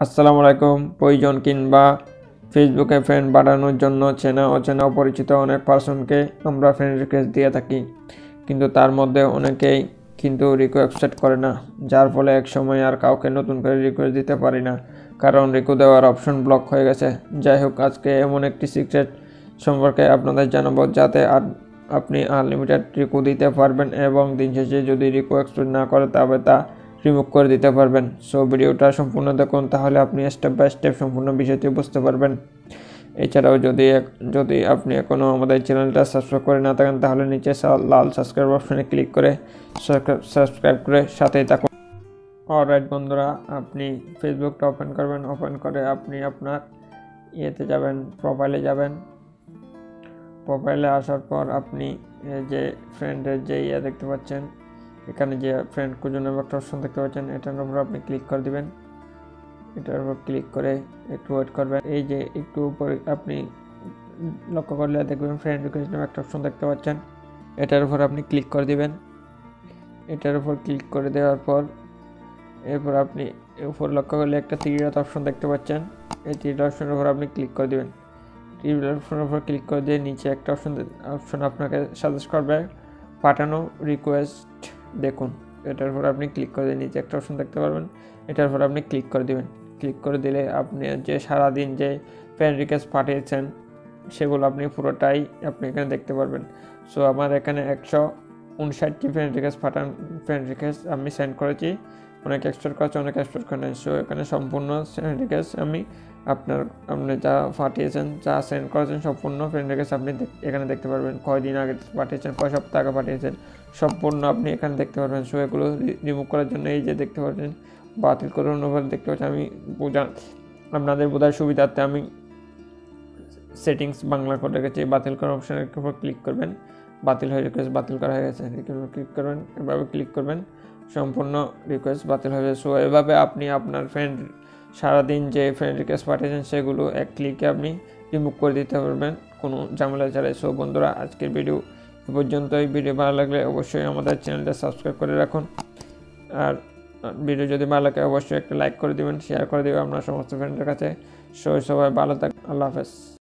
আসসালামু আলাইকুম। প্রয়োজন কিংবা ফেসবুকে ফ্রেন্ড বাড়ানোর জন্য চেনা অচেনা অপরিচিত অনেক পার্সনকে আমরা ফ্রেন্ড রিকোয়েস্ট দিয়ে থাকি, কিন্তু তার মধ্যে অনেকেই কিন্তু রিকোয়েস্ট সেট করে না, যার ফলে এক সময় আর কাউকে নতুন করে রিকোয়েস্ট দিতে পারি না, কারণ রিকো দেওয়ার অপশন ব্লক হয়ে গেছে। যাই হোক, আজকে এমন একটি সিক্রেট সম্পর্কে আপনাদের জানাবো যাতে আপনি আনলিমিটেড রিকো দিতে পারবেন এবং দিন শেষে যদি রিকো এক্সপেক্ট না করে তবে তা রিমুভ করে দিতে পারবেন। সো ভিডিওটা সম্পূর্ণ দেখুন, তাহলে আপনি স্টেপ বাই স্টেপ সম্পূর্ণ বিষয়টি বুঝতে পারবেন। এছাড়াও যদি আপনি এখনও আমাদের চ্যানেলটা সাবস্ক্রাইব করে না থাকেন তাহলে নিচে লাল সাবস্ক্রাইব অপশনে ক্লিক করে সাবস্ক্রাইব করে সাথেই থাকুন। অলরাইট বন্ধুরা, আপনি ফেসবুকটা ওপেন করবেন। ওপেন করে আপনি আপনার যাবেন, প্রোফাইলে যাবেন। প্রোফাইলে আসার পর আপনি যে ফ্রেন্ডের যে দেখতে পাচ্ছেন, এখানে যে ফ্রেন্ড খুঁজুন একটা অপশন দেখতে পাচ্ছেন, এটার উপর আপনি ক্লিক করে দিবেন। এটার উপর ক্লিক করে একটু ওয়েট করবেন। এই যে একটু উপরে আপনি লক্ষ্য করলে দেখবেন ফ্রেন্ড রিকোয়েস্ট নামে একটা অপশন দেখতে পাচ্ছেন, এটার উপর আপনি ক্লিক করে দিবেন। এটার উপর ক্লিক করে দেওয়ার পর এরপর আপনি উপর লক্ষ্য করলে একটা থ্রি ডট অপশন দেখতে পাচ্ছেন, এই থ্রি ডট অপশনের উপর আপনি ক্লিক করে দিবেন। থ্রি ডট অপশনের উপর ক্লিক করে দিয়ে নিচে একটা অপশন আপনাকে সাজেস্ট করবে পাঠানো রিকোয়েস্ট দেখুন। এটার উপর আপনি ক্লিক করে দিয়ে নিচে একটা অপশন দেখতে পারবেন, এটার উপর আপনি ক্লিক করে দিবেন। ক্লিক করে দিলে আপনি যে সারাদিন যে ফ্রেন্ড রিকোয়েস্ট পাঠিয়েছেন সেগুলো আপনি পুরোটাই আপনি এখানে দেখতে পারবেন। সো আমার এখানে 159টি ফ্রেন্ড রিকোয়েস্ট আমি সেন্ড করেছি। অনেক এক্সপেক্ট করেছে, অনেক এক্সপেক্ট করে নাই। সো এখানে সম্পূর্ণ ফ্রেন্ড রিকোয়েস্ট আপনি যা পাঠিয়েছেন, যা সেন্ড করেছেন সম্পূর্ণ ফ্রেন্ড রিকোয়েস্ট আপনি এখানে দেখতে পারবেন। কয়দিন আগে পাঠিয়েছেন, কয় সপ্তাহ আগে পাঠিয়েছেন, সম্পূর্ণ আপনি এখানে দেখতে পারবেন। সো এগুলো রিমুভ করার জন্য এই যে দেখতে পাচ্ছেন বাতিল করুন উপর দেখতে পাচ্ছেন, আমি আপনাদের বোঝার সুবিধার্থে আমি সেটিংস বাংলা করে রেখেছি। বাতিল করার অপশনের উপর ক্লিক করবেন, বাতিল হয়ে রিকোয়েস্ট বাতিল করা হয়ে গেছে, ক্লিক করবেন, এভাবে ক্লিক করবেন, সম্পূর্ণ রিকোয়েস্ট বাতিল হয়ে যাবে। সো এভাবে আপনি আপনার ফ্রেন্ড সারাদিন যে ফ্রেন্ড রিকোয়েস্ট পাঠিয়েছেন সেগুলো এক ক্লিকে আপনি রিমুভ করে দিতে পারবেন কোনো ঝামেলা ছাড়াই। সো বন্ধুরা, আজকের ভিডিও এ পর্যন্তই। ভিডিও ভালো লাগলে অবশ্যই আমাদের চ্যানেলটা সাবস্ক্রাইব করে রাখুন, আর ভিডিও যদি ভালো লাগে অবশ্যই একটা লাইক করে দেবেন, শেয়ার করে দেবেন আপনার সমস্ত ফ্রেন্ডের কাছে। সবাই ভালো থাকবেন। আল্লাহ হাফেজ।